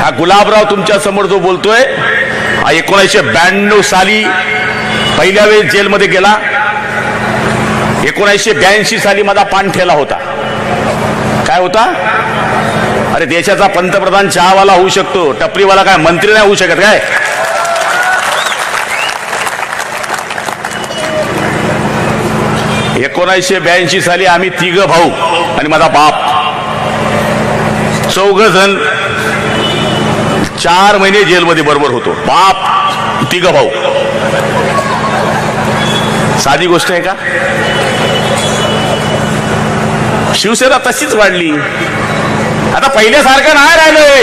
हा गुलाबराव तुमच्या समोर जो बोलतोय, 1992 साली पहिल्या वेळेस जेलमध्ये गेला. 1982 साली माझा पान ठेला होता. काय होता? अरे देशाचा पंतप्रधान चहावाला होऊ शकतो, टपरीवाला काय मंत्री नाही होऊ शकत काय? – 1982 साली आम्ही तिघ भाऊ आणि माझा बाप, चौघ जण 4 महिने जेलमध्ये बरोबर होतो. बाप तिघ भाऊ. साधी गोष्ट आहे का? शिवसेना तशीच वाढली. आता पहिल्यासारखं नाही राहिलंय.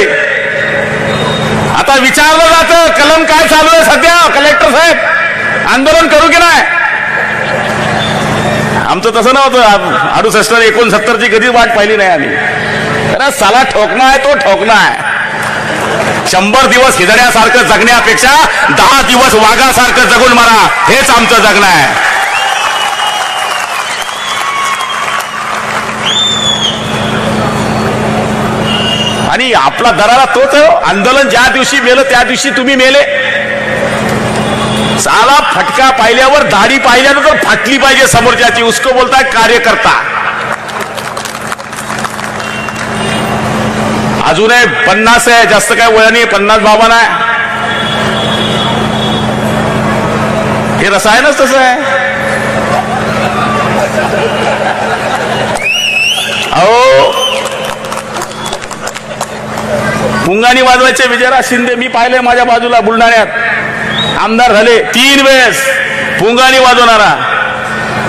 आता विचारलं जातं कलम काय चालू आहे सध्या, कलेक्टर साहेब आंदोलन करू की नाही? आमचं तसं नव्हतं. 68 69ची कधी वाट पाहिली नाही आम्ही. अरे साला ठोकणं आहे तो ठोकणं आहे. 100 दिवस हिजड्यासारखं जगण्यापेक्षा 10 दिवस वाघासारखं जगून मारा, हेच आमचं जगणं आहे. आणि आपला दरारा तोच आहे. आंदोलन ज्या दिवशी मेलं त्या दिवशी तुम्ही मेले. साला फटका पाहिल्यावर दाढी पाहिल्यानंतर फाटली पाहिजे समोरच्याची. उसको बोलताय कार्यकर्ता. अजून 50 आहे, जास्त काय वय नाही. 50 बाबा नाही. हे रसायनच तसं आहे. अहो पुंगानी वाजवायचे विजयराज शिंदे मी पाहिले माझ्या बाजूला बुलढाण्यात. आमदार झाले 3 वेळेस. पुंगानी वाजवणारा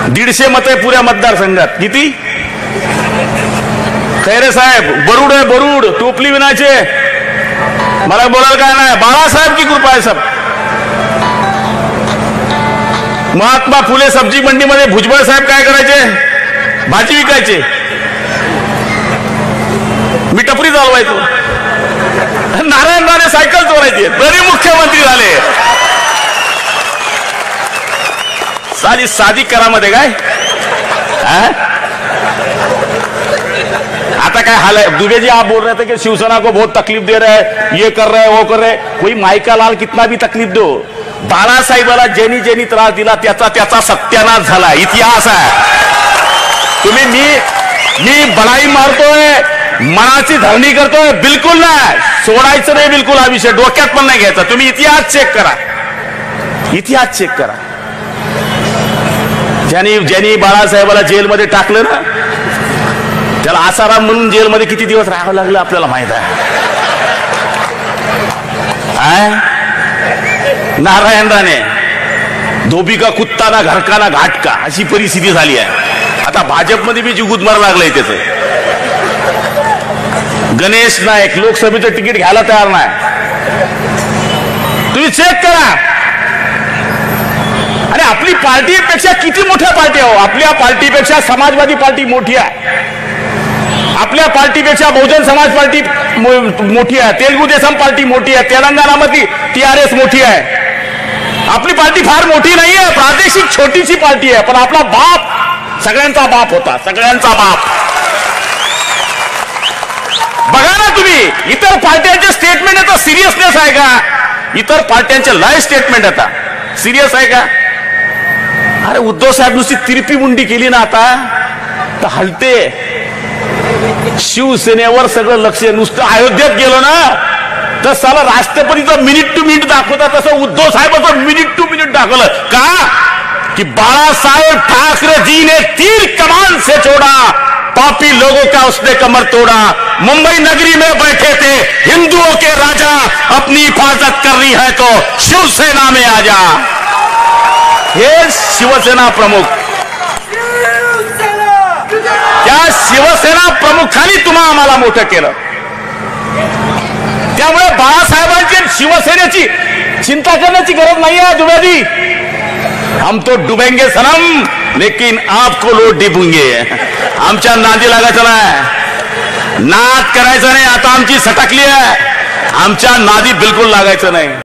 150 मते पुऱ्या मतदारसंघात. किती? खैरे साहेब बरूड आहे, बरूड टोपली विनाचे. मला बोलायला काय नाही. बाळासाहेब की कृपा आहे सब. महात्मा फुले सब्जी मंडीमध्ये भुजबळ साहेब काय करायचे? भाजी विकायचे. मी टपरी चालवायचो. नारायण राणे सायकल चोरायची, तरी मुख्यमंत्री झाले. साधी करामध्ये काय? आता काय हाल है? दुबे जी आप बोल रहे थे कि शिवसेना को बहुत तकलीफ दे रहे हैं, ये कर रहे हैं वो कर रहे हैं. कोई माइका लाल कितना भी तकलीफ दो, बाळासाहेबाला ज्यांनी त्रास दिला त्याचा सत्यानाश झाला. इतिहास आहे. तुम्ही मी बडाई मारतोय, मनाची धरणी करतोय, बिलकुल नाही. सोडायचं नाही बिलकुल. हा विषय डोक्यात पण नाही घ्यायचा. तुम्ही इतिहास चेक करा. इतिहास चेक करा. ज्यांनी बाळासाहेबाला जेलमध्ये टाकलं ना, त्याला आसाराम म्हणून जेलमध्ये किती दिवस राहावं लागलं आपल्याला माहित आहे. नारायण राणे धोबी का कुत्ता ना घर का ना घाट का, अशी परिस्थिती झाली आहे. आता भाजपमध्ये बी गुदमार लागलंय त्याचं. गणेश नाईक लोकसभेचं तिकीट घ्यायला तयार नाही. तुम्ही चेक करा. आणि आपली पार्टीपेक्षा किती मोठ्या पार्टी आहो. आपल्या पार्टीपेक्षा समाजवादी पार्टी मोठी आहे. आपल्या पार्टीपेक्षा बहुजन समाज पार्टी मोठी आहे. तेलुगू देसम पार्टी मोठी आहे. तेलंगणामध्ये TRS मोठी आहे. आपली पार्टी फार मोठी नाही आहे. प्रादेशिक छोटीशी पार्टी आहे. पण आपला बाप सगळ्यांचा बाप होता. सगळ्यांचा बाप. बघा ना तुम्ही, इतर पार्ट्यांचे स्टेटमेंट आता सिरियसनेस आहे का? इतर पार्ट्यांचे लाईव्ह स्टेटमेंट आता सिरियस आहे का? अरे उद्धव साहेब नुसती तिरपी मुंडी केली ना आता तर हलते. शिवसेनेवर सगळं लक्ष. नुसतं अयोध्येत गेलो ना तर साला राष्ट्रपतीचं मिनिट टू मिनिट दाखवतात, तसं उद्धव साहेबांचं मिनिट टू मिनिट दाखवलं. का? कि बाळासाहेब ठाकरे जी ने तीर कमान से छोड़ा, पापी लोगों का उसने कमर तोड़ा. मुंबई नगरी में बैठे थे हिंदुओं के राजा, अपनी हिफाजत करनी है तो शिवसेना में आ जा. हे शिवसेना प्रमुख. त्या शिवसेना प्रमुखांनी तुम्हा आम्हाला मोठं केलं. त्यामुळे बाळासाहेबांची शिवसेनेची चिंता करण्याची गरज नाही आहे. दुबेजी हम तो डुबेंगे सनम, लेकिन आपको लोट डिबूंगे. आमच्या नादी लागायचं नाही. नाद करायचं नाही. आता आमची सटकली आहे. आमच्या नादी बिलकुल लागायचं नाही.